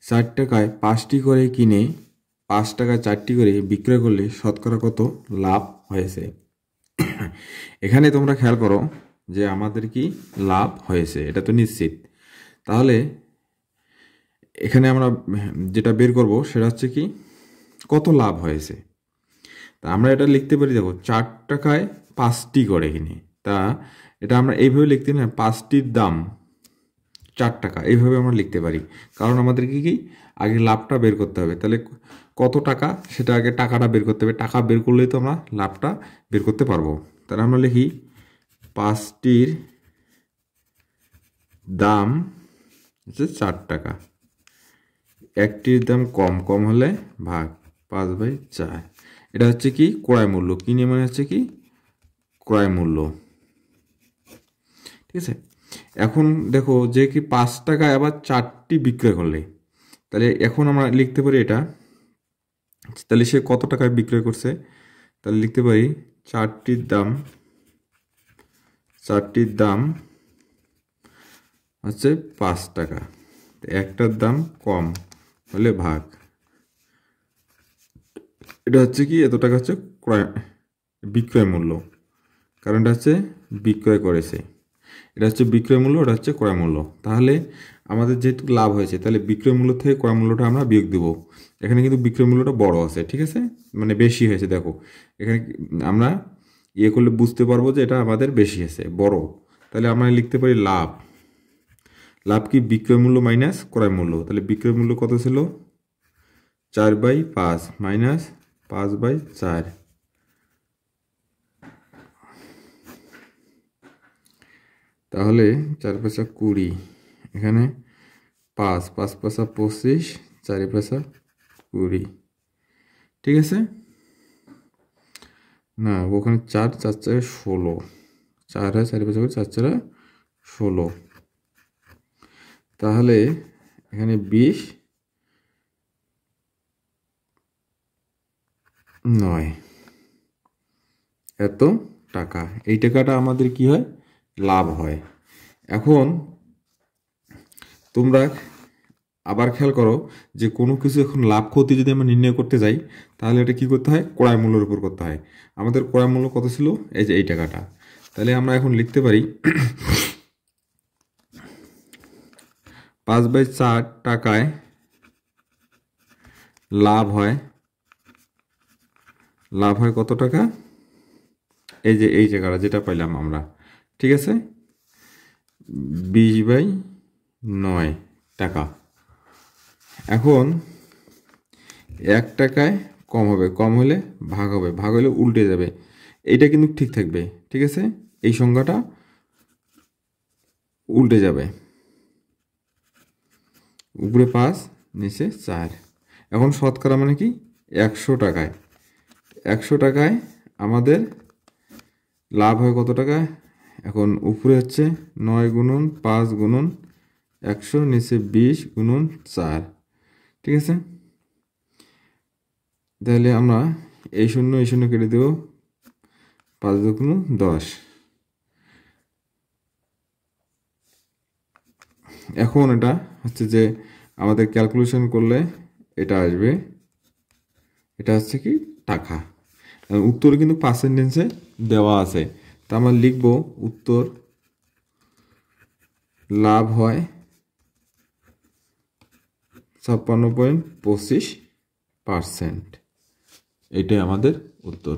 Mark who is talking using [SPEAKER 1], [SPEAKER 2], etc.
[SPEAKER 1] 4 টাকায় 5টি করে কিনে 5 টাকায় 4টি করে বিক্রয় করলে শতকরা কত লাভ হয়েছে। এখানে তোমরা খেয়াল করো যে আমাদের কি লাভ হয়েছে, এটা তো নিশ্চিত। তাহলে এখানে আমরা যেটা বের করব সেটা হচ্ছে কি কত লাভ হয়েছে। তা আমরা এটা লিখতে পারি, দেখো 4 টাকায় 5টি করে কিনে, তা এটা আমরা এইভাবে লিখতে না, 5টির দাম 4 টাকা, এইভাবে আমরা লিখতে পারি। কারণ আমাদেরকে কি আগে লাভটা বের করতে হবে, তাহলে কত টাকা সেটা আগে টাকাটা বের করতে হবে, টাকা বের করলেই তো আমরা লাভটা বের করতে পারবো। তাহলে আমরা লিখি 5টির দাম হচ্ছে 4 টাকা, একটির দাম কম, কম হলে ভাগ 5/4। এটা হচ্ছে কি ক্রয় মূল্য, কিনে মানে হচ্ছে কি ক্রয় মূল্য, ঠিক আছে। এখন দেখো যে কি 5 টাকায় আবার 4টি বিক্রয় করলে, তাহলে এখন আমরা লিখতে পারি এটা, তাহলে সে কত টাকায় বিক্রয় করছে, তাহলে লিখতে পারি 4টির দাম হচ্ছে 5 টাকা, একটার দাম কম হলে ভাগ, এটা হচ্ছে কি এত টাকা হচ্ছে বিক্রয় মূল্য, কারণ এটা হচ্ছে বিক্রয় করেছে, এটা হচ্ছে বিক্রয় মূল্য, এটা হচ্ছে ক্রয় মূল্য। তাহলে আমাদের যেহেতু লাভ হয়েছে, তাহলে বিক্রয় মূল্য থেকে ক্রয় মূল্যটা আমরা বিয়োগ দেব। এখানে কিন্তু বিক্রয় মূল্যটা বড় আছে, ঠিক আছে, মানে বেশি হয়েছে। দেখো এখানে আমরা ইয়ে করলে বুঝতে পারবো যে এটা আমাদের বেশি আছে, বড়। তাহলে আমরা লিখতে পারি লাভ, লাভ কি বিক্রয় মূল্য মাইনাস ক্রয় মূল্য। তাহলে বিক্রয় মূল্য কত ছিল 4/5 মাইনাস 5/4, তাহলে 4 পয়সা 20, এখানে 5 পয়সা 25, 4 পয়সা 20, ঠিক আছে না, ওখানে 4 4 4 16, 4 হয় 4 পয়সা 4 4 16, তাহলে এখানে 29 এত টাকা, এই টাকাটা আমাদের কি হয় লাভ হয়। এখন তোমরা আবার খেয়াল করো যে কোনো কিছু এখন লাভ ক্ষতি যদি আমরা নির্ণয় করতে যাই, তাহলে এটা কি করতে হয় ক্রয় মূল্যের উপর করতে হয়। আমাদের ক্রয় মূল্য কত ছিল, এই যে এই টাকাটা। তাহলে আমরা এখন লিখতে পারি 5/4 টাকায় লাভ হয় কত টাকা, এই যে এই জায়গাটা যেটা পাইলাম আমরা, ঠিক আছে 20/9 টাকা। এখন 1 টাকায় কম হবে, কম হলে ভাগ হবে, ভাগ হলে উল্টে যাবে, এইটা কিন্তু ঠিক থাকবে, ঠিক আছে, এই সংখ্যাটা উল্টে যাবে, উপরে 5 নিচে 4। এখন শতকরা মানে কি 100 টাকায়, 100 টাকায় আমাদের লাভ হয় কত টাকা, এখন উপরে হচ্ছে 9 গুণন 5 গুণন 100, নিচে 20 গুণন 4, ঠিক আছে। তাহলে আমরা এই শূন্য কেটে দেব, 5 দুগুণ 10। এখন এটা হচ্ছে যে আমাদের ক্যালকুলেশন করলে এটা আসবে, এটা হচ্ছে কি টাকা। উত্তর কিন্তু পার্সেন্টেজে দেওয়া আছে, তা আমরা লিখব উত্তর লাভ হয় 56.25%, এটাই আমাদের উত্তর।